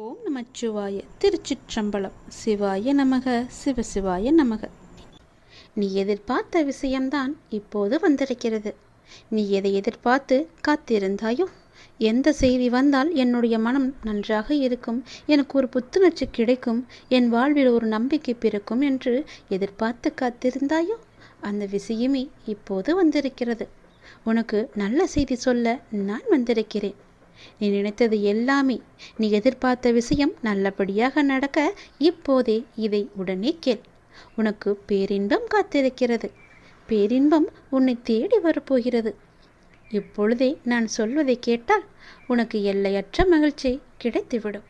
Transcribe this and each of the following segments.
ஓம் நமச்சிவாய. திருச்சிற்றம்பலம். சிவாய நமக, சிவசிவாய நமக. நீ எதிர்பார்த்த விஷயம்தான் இப்போது வந்திருக்கிறது. நீ எதை எதிர்பார்த்து காத்திருந்தாயோ, எந்த செய்தி வந்தால் என்னுடைய மனம் நன்றாக இருக்கும், எனக்கு ஒரு புத்துணர்ச்சி கிடைக்கும், என் வாழ்வில் ஒரு நம்பிக்கை பிறக்கும் என்று எதிர்பார்த்து காத்திருந்தாயோ, அந்த விஷயமே இப்போது வந்திருக்கிறது. உனக்கு நல்ல செய்தி சொல்ல நான் வந்திருக்கிறேன். நீ நினைத்தது எல்லாமே, நீ எதிர்பார்த்த விஷயம் நல்லபடியாக நடக்க இப்போதே இதை உடனே கேள். உனக்கு பேரின்பம் காத்திருக்கிறது. பேரின்பம் உன்னை தேடி வரப்போகிறது. இப்பொழுதே நான் சொல்வதை கேட்டால் உனக்கு எல்லையற்ற மகிழ்ச்சி கிடைத்துவிடும்.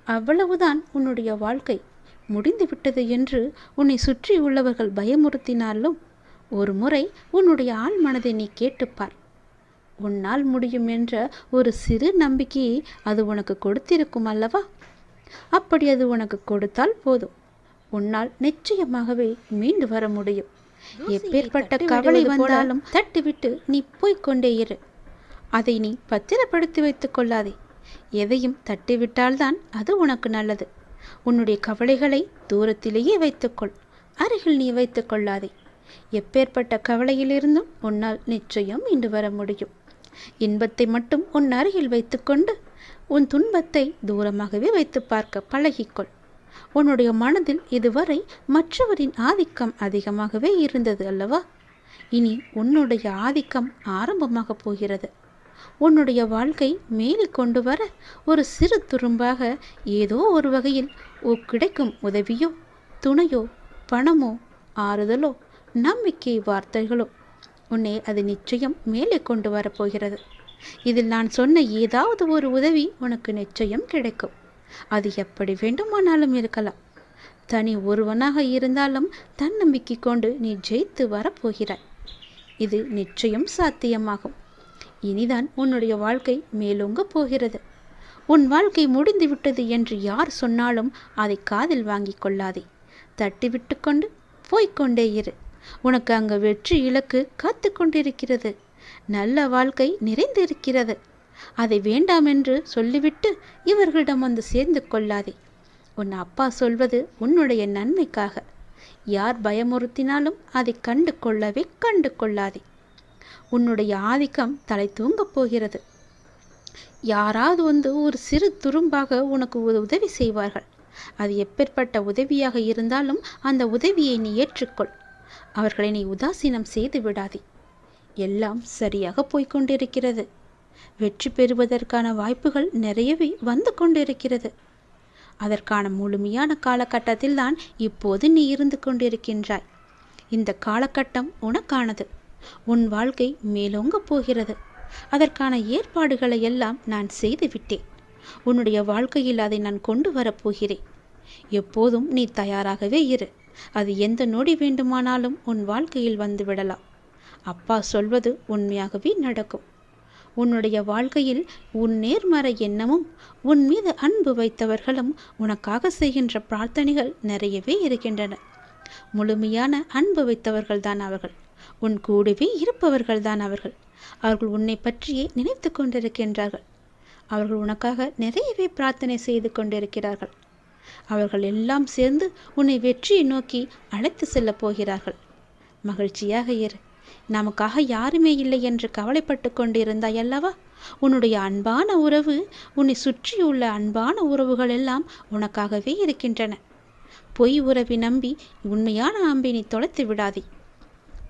அவ்வளவுதான். உன்னுடைய வாழ்க்கை முடிந்துவிட்டது என்று உன்னை சுற்றி உள்ளவர்கள் பயமுறுத்தினாலும் ஒரு முறை உன்னுடைய ஆழ் மனதை நீ கேட்டுப்பார். உன்னால் முடியும் என்ற ஒரு சிறு நம்பிக்கையை அது உனக்கு கொடுத்திருக்கும் அல்லவா? அப்படி அது உனக்கு கொடுத்தால் போதும், உன்னால் நிச்சயமாகவே மீண்டு வர முடியும். எப்பேற்பட்ட கவலை வந்தாலும் தட்டிவிட்டு நீ போய்கொண்டே இரு. அதை நீ பத்திரப்படுத்தி வைத்துக் கொள்ளாதே. எதையும் தட்டிவிட்டால்தான் அது உனக்கு நல்லது. உன்னுடைய கவலைகளை தூரத்திலேயே வைத்துக்கொள், அருகில் நீ வைத்துக் கொள்ளாதே. எப்பேற்பட்ட கவலையிலிருந்தும் உன்னால் நிச்சயம் மீண்டு வர முடியும். இன்பத்தை மட்டும் உன் அருகில் வைத்துக்கொண்டு உன் துன்பத்தை தூரமாகவே வைத்து பார்க்க பழகிக்கொள். உன்னுடைய மனதில் இதுவரை மற்றவரின் ஆதிக்கம் அதிகமாகவே இருந்தது அல்லவா? இனி உன்னுடைய ஆதிக்கம் ஆரம்பமாக போகிறது. உன்னுடைய வாழ்க்கை மேலே கொண்டு வர ஒரு சிறு துரும்பாக ஏதோ ஒரு வகையில் கிடைக்கும் உதவியோ, துணையோ, பணமோ, ஆறுதலோ, நம்பிக்கை வார்த்தைகளோ உன்னை அது நிச்சயம் மேலே கொண்டு வரப்போகிறது. இதில் நான் சொன்ன ஏதாவது ஒரு உதவி உனக்கு நிச்சயம் கிடைக்கும். அது எப்படி வேண்டுமானாலும் இருக்கலாம். தனி ஒருவனாக இருந்தாலும் தன்னம்பிக்கை கொண்டு நீ ஜெயித்து வரப்போகிறாய். இது நிச்சயம் சாத்தியமாகும். இனிதான் உன்னுடைய வாழ்க்கை மேலோங்க போகிறது. உன் வாழ்க்கை முடிந்து விட்டது என்று யார் சொன்னாலும் அதை காதில் வாங்கி கொள்ளாதே. தட்டிவிட்டு கொண்டு போய்கொண்டே இரு. உனக்கு அங்கு வெற்றி இலக்கு காத்து கொண்டிருக்கிறது. நல்ல வாழ்க்கை நிறைந்திருக்கிறது. அதை வேண்டாம் என்று சொல்லிவிட்டு இவர்களிடம் வந்து சேர்ந்து கொள்ளாதே. உன் அப்பா சொல்வது உன்னுடைய நன்மைக்காக. யார் பயமுறுத்தினாலும் அதை கண்டு கொள்ளாதே. உன்னுடைய ஆதிக்கம் தலை தூங்கப் போகிறது. யாராவது வந்து ஒரு சிறு துரும்பாக உனக்கு உதவி செய்வார்கள். அது எப்பேற்பட்ட உதவியாக இருந்தாலும் அந்த உதவியை நீ ஏற்றுக்கொள். அவர்களை நீ உதாசீனம் செய்து விடாதே. எல்லாம் சரியாக போய்கொண்டிருக்கிறது. வெற்றி பெறுவதற்கான வாய்ப்புகள் நிறையவே வந்து கொண்டிருக்கிறது. அதற்கான முழுமையான காலகட்டத்தில் தான் இப்போது நீ இருந்து கொண்டிருக்கின்றாய். இந்த காலகட்டம் உனக்கானது. உன் வாழ்க்கை மேலோங்க போகிறது. அதற்கான ஏற்பாடுகளை எல்லாம் நான் செய்து விட்டேன். உன்னுடைய வாழ்க்கையில் அதை நான் கொண்டு வரப்போகிறேன். எப்போதும் நீ தயாராகவே இரு. அது எந்த நொடி வேண்டுமானாலும் உன் வாழ்க்கையில் வந்து விடலாம். அப்பா சொல்வது உண்மையாகவே நடக்கும். உன்னுடைய வாழ்க்கையில் உன் நேர்மறை எண்ணமும் உன் மீது அன்பு வைத்தவர்களும் உனக்காக செய்கின்ற பிரார்த்தனைகள் நிறையவே இருக்கின்றன. முழுமையான அன்பு வைத்தவர்கள் தான் அவர்கள். உன் கூடவே இருப்பவர்கள் தான் அவர்கள். அவர்கள் உன்னை பற்றியே நினைத்து கொண்டிருக்கின்றார்கள். அவர்கள் உனக்காக நிறையவே பிரார்த்தனை செய்து கொண்டிருக்கிறார்கள். அவர்கள் எல்லாம் சேர்ந்து உன்னை வெற்றியை நோக்கி அழைத்து செல்லப் போகிறார்கள். மகிழ்ச்சியாக இரு. நமக்காக யாருமே இல்லை என்று கவலைப்பட்டு கொண்டிருந்தாய் அல்லவா? உன்னுடைய அன்பான உறவு, உன்னை சுற்றியுள்ள அன்பான உறவுகள் எல்லாம் உனக்காகவே இருக்கின்றன. பொய் உறவை நம்பி உண்மையான அன்பை நீ தொலைத்து விடாதே.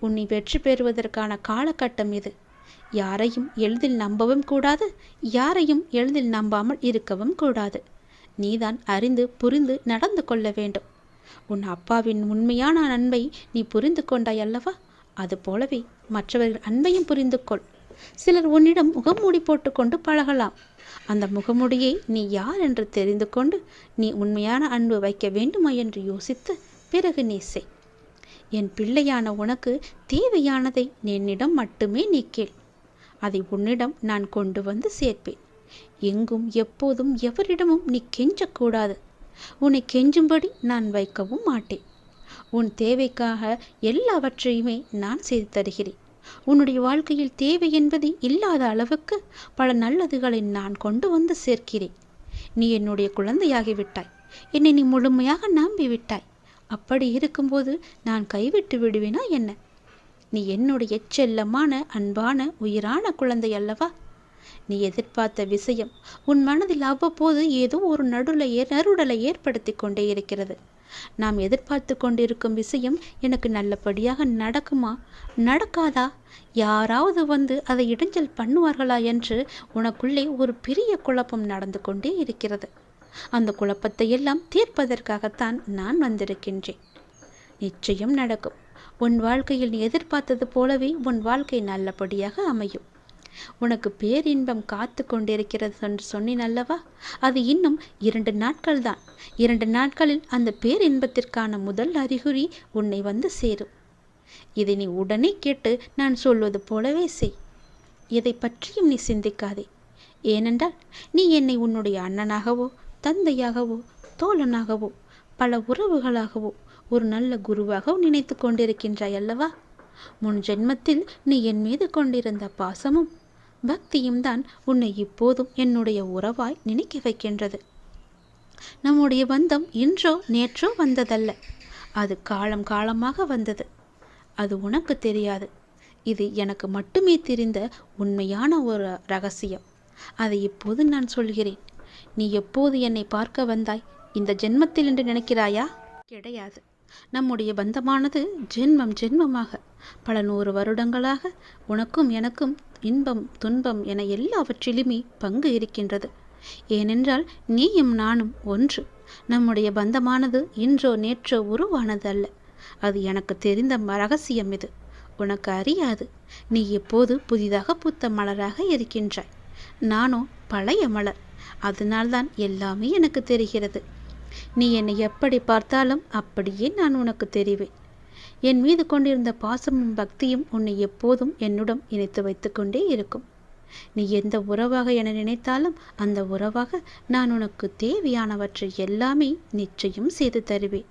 உன்னை வெற்றி பெறுவதற்கான காலகட்டம் இது. யாரையும் எளிதில் நம்பவும் கூடாது, யாரையும் எளிதில் நம்பாமல் இருக்கவும் கூடாது. நீதான் அறிந்து புரிந்து நடந்து கொள்ள வேண்டும். உன் அப்பாவின் உண்மையான அன்பை நீ புரிந்து கொண்டாய் அல்லவா? அதுபோலவே மற்றவர்கள் அன்பையும் புரிந்து கொள். சிலர் உன்னிடம் முகமூடி போட்டுக்கொண்டு பழகலாம். அந்த முகமூடியை நீ யார் என்று தெரிந்து கொண்டு நீ உண்மையான அன்பு வைக்க வேண்டுமா என்று யோசித்து பிறகு நீ செய். என் பிள்ளையான உனக்கு தேவையானதை என்னிடம் மட்டுமே நீ கேள். அதை உன்னிடம் நான் கொண்டு வந்து சேர்ப்பேன். எங்கும் எப்போதும் எவரிடமும் நீ கெஞ்சக்கூடாது. உன்னை கெஞ்சும்படி நான் வைக்கவும் மாட்டேன். உன் தேவைக்காக எல்லாவற்றையுமே நான் செய்து தருகிறேன். உன்னுடைய வாழ்க்கையில் தேவை என்பது இல்லாத அளவுக்கு பல நல்லதுகளை நான் கொண்டு வந்து சேர்க்கிறேன். நீ என்னுடைய குழந்தையாகிவிட்டாய். என்னை நீ முழுமையாக நம்பிவிட்டாய். அப்படி இருக்கும்போது நான் கைவிட்டு விடுவேனா என்ன? நீ என்னுடைய செல்லமான அன்பான உயிரான குழந்தை அல்லவா? நீ எதிர்பார்த்த விஷயம் உன் மனதில் அவ்வப்போது ஏதோ ஒரு நறுடலை ஏற்படுத்தி கொண்டே இருக்கிறது. நாம் எதிர்பார்த்து கொண்டிருக்கும் விஷயம் எனக்கு நல்லபடியாக நடக்குமா நடக்காதா, யாராவது வந்து அதை இடைஞ்சல் பண்ணுவார்களா என்று உனக்குள்ளே ஒரு பெரிய குழப்பம் நடந்து கொண்டே இருக்கிறது. அந்த குழப்பத்தை எல்லாம் தீர்ப்பதற்காகத்தான் நான் வந்திருக்கின்றேன். நிச்சயம் நடக்கும். உன் வாழ்க்கையில் நீ எதிர்பார்த்தது போலவே உன் வாழ்க்கை நல்லபடியாக அமையும். உனக்கு பேரின்பம் காத்து கொண்டிருக்கிறது என்று சொன்னேன் அல்லவா? அது இன்னும் 2 நாட்கள் தான். 2 நாட்களில் அந்த பேரின்பத்திற்கான முதல் அறிகுறி உன்னை வந்து சேரும். இதை நீ உடனே கேட்டு நான் சொல்வது போலவே செய். எதை பற்றியும் நீ சிந்திக்காதே. ஏனென்றால் நீ என்னை உன்னுடைய அண்ணனாகவோ தந்தையாகவோ தோழனாகவோ பல உறவுகளாகவோ ஒரு நல்ல குருவாக நினைத்து கொண்டிருக்கின்றாய் அல்லவா? முன் ஜென்மத்தில் நீ என் மீது கொண்டிருந்த பாசமும் பக்தியும் தான் உன்னை இப்போதும் என்னுடைய உறவாய் நினைக்க வைக்கின்றது. நம்முடைய பந்தம் இன்றோ நேற்றோ வந்ததல்ல, அது காலம் காலமாக வந்தது. அது உனக்கு தெரியாது. இது எனக்கு மட்டுமே தெரிந்த உண்மையான ஒரு ரகசியம். அதை இப்போது நான் சொல்கிறேன். நீ எப்போது என்னை பார்க்க வந்தாய்? இந்த ஜென்மத்தில் என்று நினைக்கிறாயா? கிடையாது. நம்முடைய பந்தமானது ஜென்மம் ஜென்மமாக பல 100 வருடங்களாக உனக்கும் எனக்கும் இன்பம் துன்பம் என எல்லாவற்றிலுமே பங்கு இருக்கின்றது. ஏனென்றால் நீயும் நானும் ஒன்று. நம்முடைய பந்தமானது இன்றோ நேற்றோ உருவானது அல்ல. அது எனக்கு தெரிந்த ரகசியம். இது உனக்கு அறியாது. நீ எப்போது புதிதாக பூத்த மலராக இருக்கின்றாய். நானோ பழைய மலர். அதனால்தான் எல்லாமே எனக்கு தெரிகிறது. நீ என்னை எப்படி பார்த்தாலும் அப்படியே நான் உனக்கு தெரிவேன். என் மீது கொண்டிருந்த பாசமும் பக்தியும் உன்னை எப்போதும் என்னுடன் இணைத்து வைத்து கொண்டே இருக்கும். நீ எந்த உறவாக என நினைத்தாலும் அந்த உறவாக நான் உனக்கு தேவையானவற்றை எல்லாமே நிச்சயம் செய்து தருவேன்.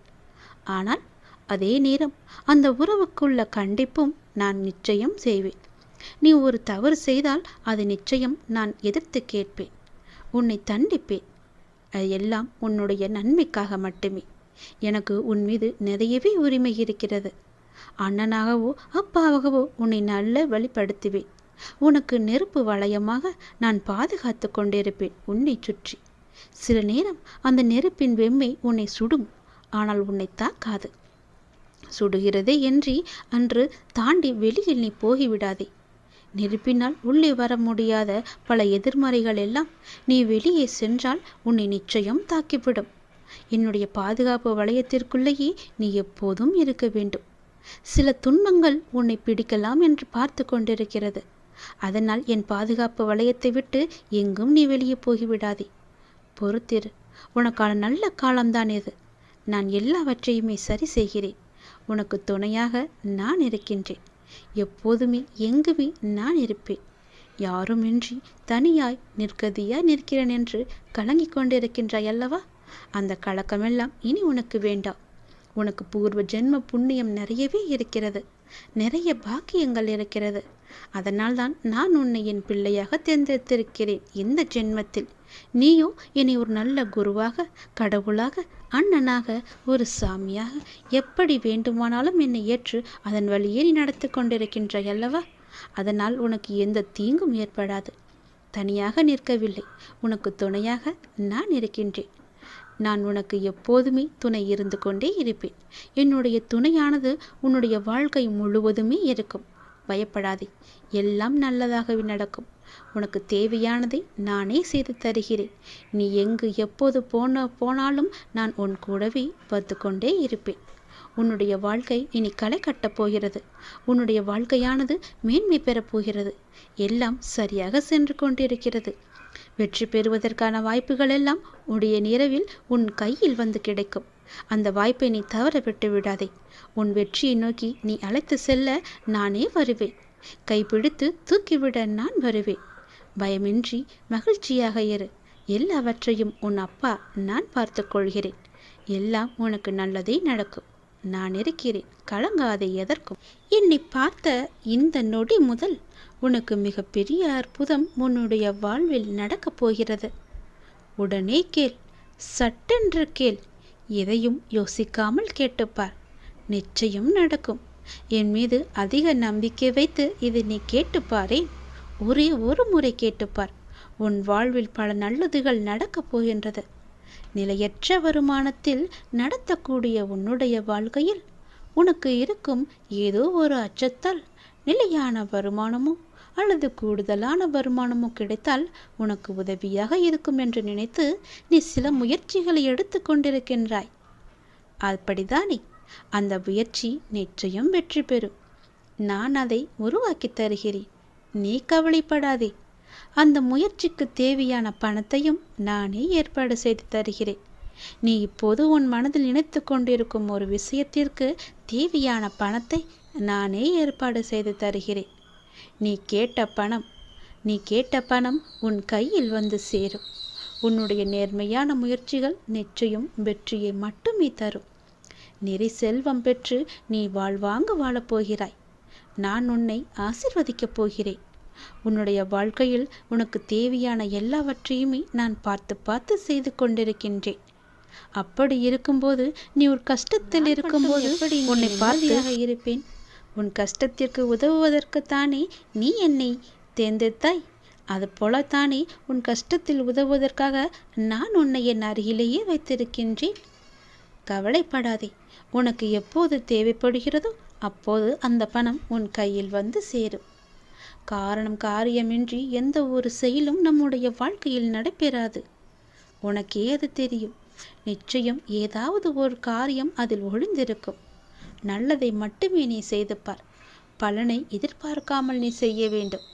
ஆனால் அதே நேரம் அந்த உறவுக்குள்ள கண்டிப்பும் நான் நிச்சயம் செய்வேன். நீ ஒரு தவறு செய்தால் அதை நிச்சயம் நான் எதிர்த்து கேட்பேன். உன்னை தண்டிப்பேன். அது எல்லாம் உன்னுடைய நன்மைக்காக மட்டுமே. எனக்கு உன் மீது நிறையவே உரிமை இருக்கிறது. அண்ணனாகவோ அப்பாவாகவோ உன்னை நல்ல வழிப்படுத்துவேன். உனக்கு நெருப்பு வளையமாக நான் பாதுகாத்து கொண்டிருப்பேன் உன்னை சுற்றி. சில நேரம் அந்த நெருப்பின் வெம்மை உன்னை சுடும், ஆனால் உன்னை தாக்காது. சுடுகிறதே என்று அன்று தாண்டி வெளியில் நீ போகிவிடாதே. நெருப்பினால் உள்ளே வர முடியாத பல எதிர்மறைகள் எல்லாம் நீ வெளியே சென்றால் உன்னை நிச்சயம் தாக்கிவிடும். என்னுடைய பாதுகாப்பு வளையத்திற்குள்ளேயே நீ எப்போதும் இருக்க வேண்டும். சில துன்பங்கள் உன்னை பிடிக்கலாம் என்று பார்த்து கொண்டிருக்கிறது. அதனால் என் பாதுகாப்பு வளையத்தை விட்டு எங்கும் நீ வெளியே போகிவிடாதே. பொறுத்திரு. உனக்கான நல்ல காலம்தான் இது. நான் எல்லாவற்றையுமே சரி செய்கிறேன். உனக்கு துணையாக நான் இருக்கின்றேன். எப்போதுமே எங்குமே நான் இருப்பேன். யாருமின்றி தனியாய் நிற்கதியாய் நிற்கிறேன் என்று கலங்கிக் கொண்டிருக்கின்றாய் அல்லவா? அந்த கலக்கமெல்லாம் இனி உனக்கு வேண்டாம். உனக்கு பூர்வ ஜென்ம புண்ணியம் நிறையவே இருக்கிறது. நிறைய பாக்கியங்கள் இருக்கிறது. அதனால்தான் நான் உன்னை என் பிள்ளையாக தேர்ந்தெடுத்திருக்கிறேன் இந்த ஜென்மத்தில். நீயோ என்னை ஒரு நல்ல குருவாக, கடவுளாக, அண்ணனாக, ஒரு சாமியாக எப்படி வேண்டுமானாலும் என்னை ஏற்று அதன் வழியே நீ நடத்தி கொண்டிருக்கின்றாய் அல்லவா? அதனால் உனக்கு எந்த தீங்கும் ஏற்படாது. தனியாக நிற்கவில்லை, உனக்கு துணையாக நான் இருக்கின்றேன். நான் உனக்கு எப்போதுமே துணை இருந்து கொண்டே இருப்பேன். என்னுடைய துணையானது உன்னுடைய வாழ்க்கை முழுவதுமே இருக்கும். பயப்படாதே, எல்லாம் நல்லதாகவே நடக்கும். உனக்கு தேவையானதை நானே செய்து தருகிறேன். நீ எங்கு எப்போது போனாலும் நான் உன் கூடவே வந்து கொண்டே இருப்பேன். உன்னுடைய வாழ்க்கை இனி களை கட்டப் போகிறது. உன்னுடைய வாழ்க்கையானது மேன்மை பெறப் போகிறது. எல்லாம் சரியாக சென்று கொண்டிருக்கிறது. வெற்றி பெறுவதற்கான வாய்ப்புகள் எல்லாம் உடைய நிறவில் உன் கையில் வந்து கிடைக்கும். அந்த வாய்ப்பை நீ தவற விட்டு விடாதே. உன் வெற்றியை நோக்கி நீ அழைத்து செல்ல நானே வருவேன். கைப்பிடித்து தூக்கிவிட நான் வருவேன். பயமின்றி மகிழ்ச்சியாக இரு. எல்லாவற்றையும் உன் அப்பா நான் பார்த்து கொள்கிறேன். எல்லாம் உனக்கு நல்லதே நடக்கும். நான் இருக்கிறேன். கலங்காதே எதற்கும். என்னை பார்த்த இந்த நொடி முதல் உனக்கு மிகப்பெரிய அற்புதம் உன்னுடைய வாழ்வில் நடக்கப் போகிறது. உடனே கேள், சட்டென்று கேள். எதையும் யோசிக்காமல் கேட்டுப்பார், நிச்சயம் நடக்கும். என் மீது அதிக நம்பிக்கை வைத்து இதை நீ கேட்டுப்பாரே. ஒரே ஒரு முறை கேட்டுப்பார், உன் வாழ்வில் பல நல்லதுகள் நடக்கப் போகின்றது. நிலையற்ற வருமானத்தில் நடத்தக்கூடிய உன்னுடைய வாழ்க்கையில் உனக்கு இருக்கும் ஏதோ ஒரு அச்சத்தால் நிலையான வருமானமோ அல்லது கூடுதலான வருமானமோ கிடைத்தால் உனக்கு உதவியாக இருக்கும் என்று நினைத்து நீ சில முயற்சிகளை எடுத்து கொண்டிருக்கின்றாய். அப்படித்தானே? அந்த முயற்சி நிச்சயம் வெற்றி பெறும். நான் அதை உருவாக்கி தருகிறேன், நீ கவலைப்படாதே. அந்த முயற்சிக்கு தேவையான பணத்தையும் நானே ஏற்பாடு செய்து தருகிறேன். நீ இப்போது உன் மனதில் நினைத்து கொண்டிருக்கும் ஒரு விஷயத்திற்கு தேவையான பணத்தை நானே ஏற்பாடு செய்து தருகிறேன். நீ கேட்ட பணம் உன் கையில் வந்து சேரும். உன்னுடைய நேர்மையான முயற்சிகள் நிச்சயம் வெற்றியை மட்டுமே தரும். நிறை செல்வம் பெற்று நீ வாழ்வாங்க வாழப்போகிறாய். நான் உன்னை ஆசீர்வதிக்கப் போகிறேன். உன்னுடைய வாழ்க்கையில் உனக்கு தேவையான எல்லாவற்றையுமே நான் பார்த்து பார்த்து செய்து கொண்டிருக்கின்றேன். அப்படி இருக்கும்போது நீ ஒரு கஷ்டத்தில் இருக்கும்போது உன்னை பார்த்தியாக இருப்பேன். உன் கஷ்டத்திற்கு உதவுவதற்குத்தானே நீ என்னை தேர்ந்தெடுத்தாய். அதுபோலத்தானே உன் கஷ்டத்தில் உதவுவதற்காக நான் உன்னை என் அருகிலேயே வைத்திருக்கின்றேன். கவலைப்படாதே. உனக்கு எப்போது தேவைப்படுகிறதோ அப்போது அந்த பணம் உன் கையில் வந்து சேரும். காரியமின்றி எந்த ஒரு செயலும் நம்முடைய வாழ்க்கையில் நடைபெறாது. உனக்கே அது தெரியும். நிச்சயம் ஏதாவது ஒரு காரியம் அதில் ஒளிந்திருக்கும். நல்லதை மட்டுமே நீ செய்து பார். பலனை எதிர்பார்க்காமல் நீ செய்ய வேண்டும்.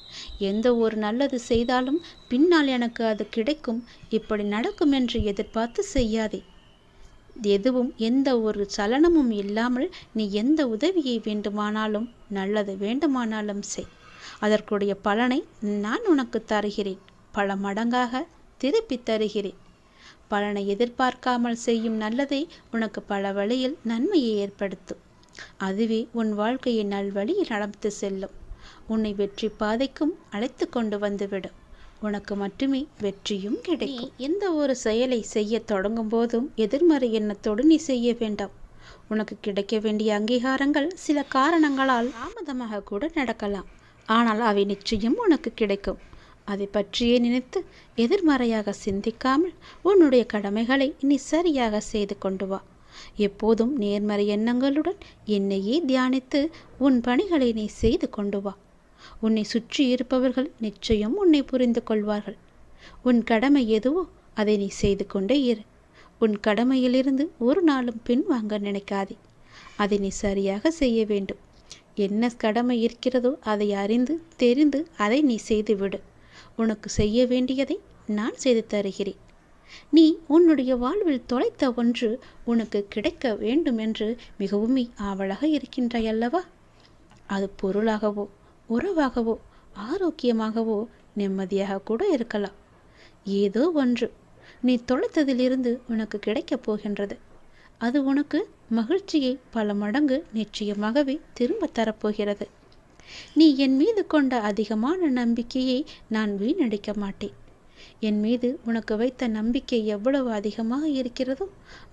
எந்த ஒரு நல்லது செய்தாலும் பின்னால் எனக்கு அது கிடைக்கும், இப்படி நடக்கும் என்று எதிர்பார்த்து செய்யாதே. எதுவும் எந்த ஒரு சலனமும் இல்லாமல் நீ எந்த உதவியை வேண்டுமானாலும் நல்லது வேண்டுமானாலும் செய். அதற்குடைய பலனை நான் உனக்கு தருகிறேன். பல மடங்காக திருப்பி தருகிறேன். பலனை எதிர்பார்க்காமல் செய்யும் நல்லதை உனக்கு பல வழியில் நன்மையை ஏற்படுத்தும். அதுவே உன் வாழ்க்கையை நல்வழியில் நடந்து செல்லும். உன்னை வெற்றி பாதைக்கும் அழைத்து கொண்டு வந்துவிடும். உனக்கு மட்டுமே வெற்றியும் கிடைக்கும். எந்த ஒரு செயலை செய்ய தொடங்கும் போதும் எதிர்மறை எண்ணத்தோடு நீ செய்ய வேண்டாம். உனக்கு கிடைக்க வேண்டிய அங்கீகாரங்கள் சில காரணங்களால் தாமதமாக கூட நடக்கலாம். ஆனால் அவை நிச்சயம் உனக்கு கிடைக்கும். அதை பற்றியே நினைத்து எதிர்மறையாக சிந்திக்காமல் உன்னுடைய கடமைகளை நீ சரியாக செய்து கொண்டு வா. எப்போதும் நேர்மறை எண்ணங்களுடன் என்னையே தியானித்து உன் பணிகளை நீ செய்து கொண்டு வா. உன்னை சுற்றி இருப்பவர்கள் நிச்சயம் உன்னை புரிந்து கொள்வார்கள். உன் கடமை எதுவோ அதை நீ செய்து கொண்டே இரு. உன் கடமையிலிருந்து ஒரு நாளும் பின்வாங்க நினைக்காதே. அதை நீ சரியாக செய்ய வேண்டும். என்ன கடமை இருக்கிறதோ அதை அறிந்து தெரிந்து அதை நீ செய்துவிடு. உனக்கு செய்ய வேண்டியதை நான் செய்து தருகிறேன். நீ உன்னுடைய வாழ்வில் தொலைத்த ஒன்று உனக்கு கிடைக்க வேண்டும் என்று மிகவும் ஆவலாக இருக்கின்றாய் அல்லவா? அது பொருளாகவோ உறவாகவோ ஆரோக்கியமாகவோ நிம்மதியாக கூட இருக்கலாம். ஏதோ ஒன்று நீ தொலைத்ததிலிருந்து உனக்கு கிடைக்கப் போகின்றது. அது உனக்கு மகிழ்ச்சியை பல மடங்கு நிச்சயமாகவே திரும்ப தரப்போகிறது. நீ என் மீது கொண்ட அதிகமான நம்பிக்கையை நான் வீணடிக்க மாட்டேன். என் மீது உனக்கு வைத்த நம்பிக்கை எவ்வளவு அதிகமாக இருக்கிறதோ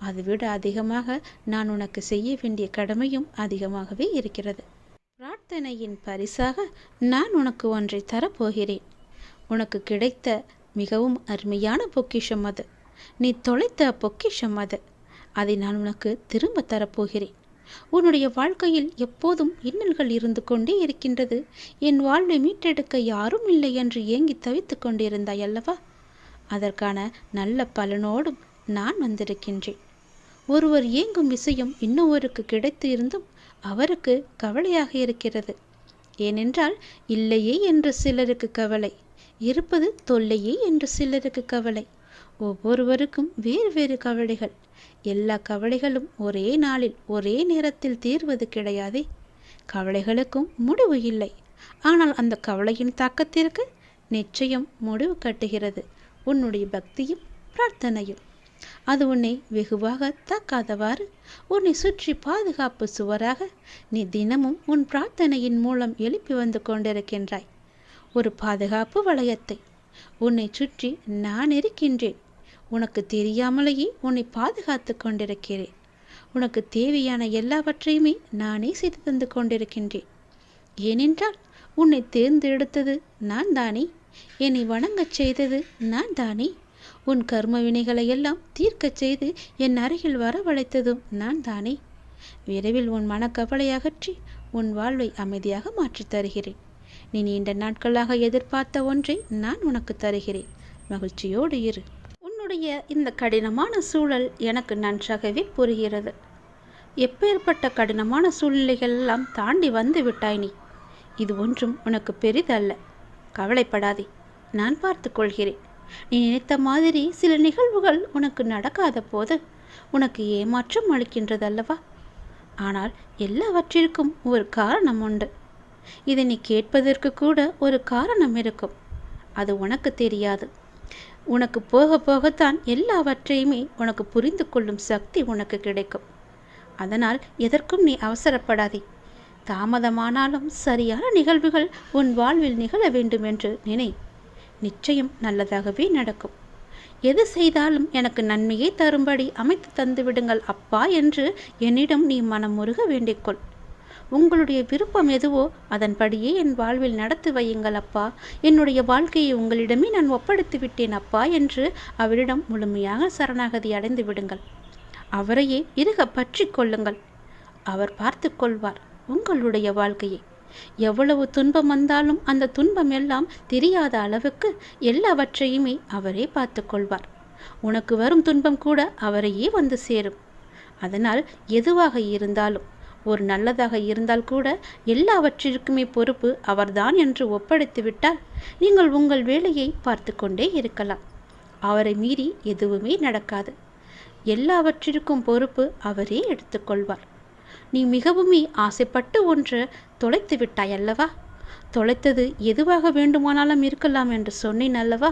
அதைவிட அதிகமாக நான் உனக்கு செய்ய வேண்டிய கடமையும் அதிகமாகவே இருக்கிறது. பிரார்த்தனையின் பரிசாக நான் உனக்கு ஒன்றை தரப்போகிறேன். உனக்கு கிடைத்த மிகவும் அருமையான பொக்கிஷம் அது. நீ தொலைத்த பொக்கிஷம் அது. அதை நான் உனக்கு திரும்ப தரப்போகிறேன். உன்னுடைய வாழ்க்கையில் எப்போதும் இன்னல்கள் இருந்து கொண்டே இருக்கின்றது. என் வாழ்வை மீட்டெடுக்க யாரும் இல்லை என்று ஏங்கி தவித்து கொண்டிருந்தாய் அல்லவா? அதற்கான நல்ல பலனோடும் நான் வந்திருக்கின்றேன். ஒருவர் ஏங்கும் விஷயம் இன்னொருவருக்கு கிடைத்து இருந்தும் அவருக்கு கவலையாக இருக்கிறது. ஏனென்றால் இல்லையே என்று சிலருக்கு கவலை, இருப்பது தொல்லையே என்று சிலருக்கு கவலை. ஒவ்வொருவருக்கும் வேறு வேறு கவலைகள். எல்லா கவலைகளும் ஒரே நாளில் ஒரே நேரத்தில் தீர்வது கிடையாதே. கவலைகளுக்கும் முடிவு இல்லை. ஆனால் அந்த கவலையின் தாக்கத்திற்கு நிச்சயம் முடிவு கட்டுகிறது உன்னுடைய பக்தியும் பிரார்த்தனையும். அது உன்னை வெகுவாக தாக்காதவாறு உன்னை சுற்றி பாதுகாப்பு சுவராக நீ தினமும் உன் பிரார்த்தனையின் மூலம் எழுப்பி வந்து கொண்டிருக்கின்றாய். ஒரு பாதுகாப்பு வளையத்தை உன்னை சுற்றி நான் இருக்கின்றேன். உனக்கு தெரியாமலேயே உன்னை பாதுகாத்து கொண்டிருக்கிறேன். உனக்கு தேவையான எல்லாவற்றையுமே நானே செய்து தந்து கொண்டிருக்கின்றேன். ஏனென்றால் உன்னை தேர்ந்தெடுத்தது நான் தானே. என்னை வணங்கச் செய்தது நான் தானே. உன் கர்ம வினைகளை எல்லாம் தீர்க்கச் செய்து என் அருகில் வரவழைத்ததும் நான் தானே. விரைவில் உன் மனக்கவலை அகற்றி உன் வாழ்வை அமைதியாக மாற்றித் தருகிறேன். நீ நீண்ட நாட்களாக எதிர்பார்த்த ஒன்றை நான் உனக்கு தருகிறேன். மகிழ்ச்சியோடு இரு. உன்னுடைய இந்த கடினமான சூழல் எனக்கு நன்றாகவே புரிகிறது. எப்பேற்பட்ட கடினமான சூழ்நிலைகள் எல்லாம் தாண்டி வந்து விட்டாய் நீ. இது ஒன்றும் உனக்கு பெரிதல்ல. கவலைப்படாதே, நான் பார்த்து கொள்கிறேன். நீ நினைத்த மாதிரி சில நிகழ்வுகள் உனக்கு நடக்காத போது உனக்கு ஏமாற்றம் அளிக்கின்றது அல்லவா? ஆனால் எல்லாவற்றிற்கும் ஒரு காரணம் உண்டு. இதை நீ கேட்பதற்கு கூட ஒரு காரணம் இருக்கும். அது உனக்கு தெரியாது. உனக்கு போக போகத்தான் எல்லாவற்றையுமே உனக்கு புரிந்து கொள்ளும் சக்தி உனக்கு கிடைக்கும். அதனால் எதற்கும் நீ அவசரப்படாதே. தாமதமானாலும் சரியான நிகழ்வுகள் உன் வாழ்வில் நிகழ வேண்டும் என்று நினை. நிச்சயம் நல்லதாகவே நடக்கும். எது செய்தாலும் எனக்கு நன்மையை தரும்படி அமைத்து தந்து விடுங்கள் அப்பா என்று என்னிடம் நீ மனமுருக வேண்டிக்கொள். உங்களுடைய விருப்பம் எதுவோ அதன்படியே என் வாழ்வில் நடத்தி வையுங்கள் அப்பா. என்னுடைய வாழ்க்கையை உங்களிடமே நான் ஒப்படைத்து விட்டேன் அப்பா என்று அவரிடம் முழுமையாக சரணாகதி அடைந்து விடுங்கள். அவரையே இறுக பற்றி கொள்ளுங்கள். அவர் பார்த்து கொள்வார் உங்களுடைய வாழ்க்கையை. எவ்வளவு துன்பம் வந்தாலும் அந்த துன்பம் எல்லாம் தெரியாத அளவுக்கு எல்லாவற்றையுமே அவரே பார்த்து கொள்வார். உனக்கு வரும் துன்பம் கூட அவரையே வந்து சேரும். அதனால் எதுவாக இருந்தாலும், ஒரு நல்லதாக இருந்தால் கூட எல்லாவற்றிற்குமே பொறுப்பு அவர்தான் என்று ஒப்படைத்து விட்டால் நீங்கள் உங்கள் வேலையை பார்த்து கொண்டே இருக்கலாம். அவரை மீறி எதுவுமே நடக்காது. எல்லாவற்றிற்கும் பொறுப்பு அவரே எடுத்துக்கொள்வார். நீ மிகவுமே ஆசைப்பட்டு ஒன்று தொலைத்து விட்டாய் அல்லவா? தொலைத்தது எதுவாக வேண்டுமானாலும் இருக்கலாம் என்று சொன்னேன் அல்லவா?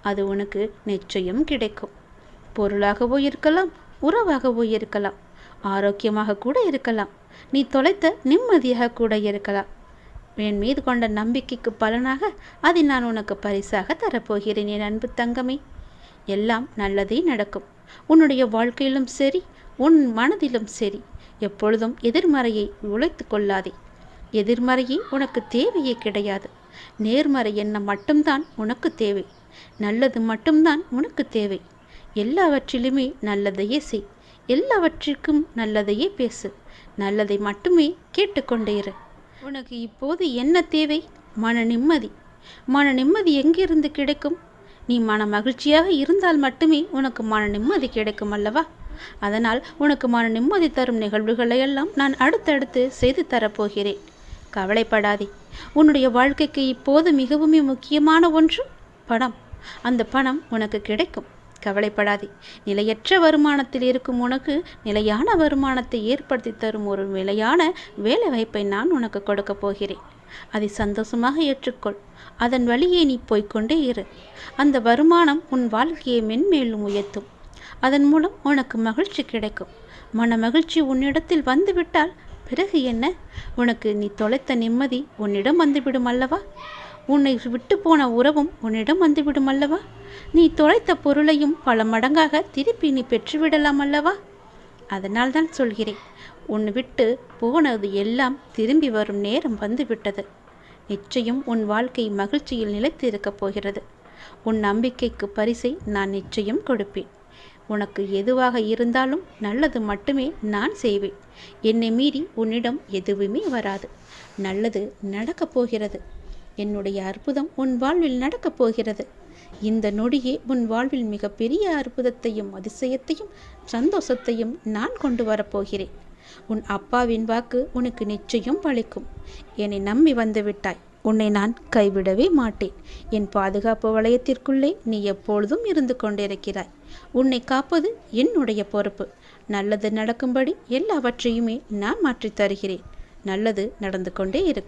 அது உனக்கு நிச்சயம் கிடைக்கும். பொருளாகவோ இருக்கலாம், உறவாகவோ இருக்கலாம், ஆரோக்கியமாக கூட இருக்கலாம், நீ தொலைத்த நிம்மதியாக கூட இருக்கலாம். என் மீது கொண்ட நம்பிக்கைக்கு பலனாக அதை நான் உனக்கு பரிசாக தரப்போகிறேன் என் அன்பு தங்கமே. எல்லாம் நல்லதே நடக்கும். உன்னுடைய வாழ்க்கையிலும் சரி, உன் மனதிலும் சரி, எப்பொழுதும் எதிர்மறையை உழைத்து கொள்ளாதே. எதிர்மறையே உனக்கு தேவையே கிடையாது. நேர்மறை எண்ணம் மட்டும்தான் உனக்கு தேவை. நல்லது மட்டும்தான் உனக்கு தேவை. எல்லாவற்றிலுமே நல்லதையே செய். எல்லாவற்றிற்கும் நல்லதையே பேசு. நல்லதை மட்டுமே கேட்டுக்கொண்டே இரு. உனக்கு இப்போது என்ன தேவை? மன நிம்மதி. மன நிம்மதி எங்கிருந்து கிடைக்கும்? நீ மன மகிழ்ச்சியாக இருந்தால் மட்டுமே உனக்கு மன நிம்மதி கிடைக்கும் அல்லவா? அதனால் உனக்கு மன நிம்மதி தரும் நிகழ்வுகளை எல்லாம் நான் அடுத்தடுத்து செய்து தரப்போகிறேன். கவலைப்படாதே. உன்னுடைய வாழ்க்கைக்கு இப்போது மிகவும் முக்கியமான ஒன்று பணம். அந்த பணம் உனக்கு கிடைக்கும். கவலைப்படாதே. நிலையற்ற வருமானத்தில் இருக்கும் உனக்கு நிலையான வருமானத்தை ஏற்படுத்தி தரும் ஒரு நிலையான வேலை வாய்ப்பை நான் உனக்கு கொடுக்க போகிறேன். அதை சந்தோஷமாக ஏற்றுக்கொள். அதன் வழியே நீ போய்கொண்டே இரு. அந்த வருமானம் உன் வாழ்க்கையை மென்மேலும் உயர்த்தும். அதன் மூலம் உனக்கு மகிழ்ச்சி கிடைக்கும். மன மகிழ்ச்சி உன்னிடத்தில் வந்துவிட்டால் பிறகு என்ன? உனக்கு நீ தொலைத்த நிம்மதி உன்னிடம் வந்துவிடும் அல்லவா? உன்னை விட்டு போன உறவும் உன்னிடம் வந்துவிடும் அல்லவா? நீ தொலைத்த பொருளையும் பல மடங்காக திருப்பி நீ பெற்றுவிடலாம் அல்லவா? அதனால் தான் சொல்கிறேன், உன்னை விட்டு போனது எல்லாம் திரும்பி வரும் நேரம் வந்துவிட்டது. நிச்சயம் உன் வாழ்க்கை மகிழ்ச்சியில் நிலைத்து இருக்கப் போகிறது. உன் நம்பிக்கைக்கு பரிசை நான் நிச்சயம் கொடுப்பேன். உனக்கு எதுவாக இருந்தாலும் நல்லது மட்டுமே நான் செய்வேன். என்னை மீறி உன்னிடம் எதுவுமே வராது. நல்லது நடக்கப் போகிறது. என்னுடைய அற்புதம் உன் வாழ்வில் நடக்கப் போகிறது. இந்த நொடியே உன் வாழ்வில் மிகப்பெரிய அற்புதத்தையும் அதிசயத்தையும் சந்தோஷத்தையும் நான் கொண்டு வரப்போகிறேன். உன் அப்பாவின் வாக்கு உனக்கு நிச்சயம் பலிக்கும். என்னை நம்பி வந்து விட்டாய். உன்னை நான் கைவிடவே மாட்டேன். என் பாதுகாப்பு வளையத்திற்குள்ளே நீ எப்பொழுதும் இருந்து கொண்டிருக்கிறாய். உன்னை காப்பது என்னுடைய பொறுப்பு. நல்லது நடக்கும்படி எல்லாவற்றையுமே நான் மாற்றித் தருகிறேன். நல்லது நடந்து கொண்டே இருக்கும்.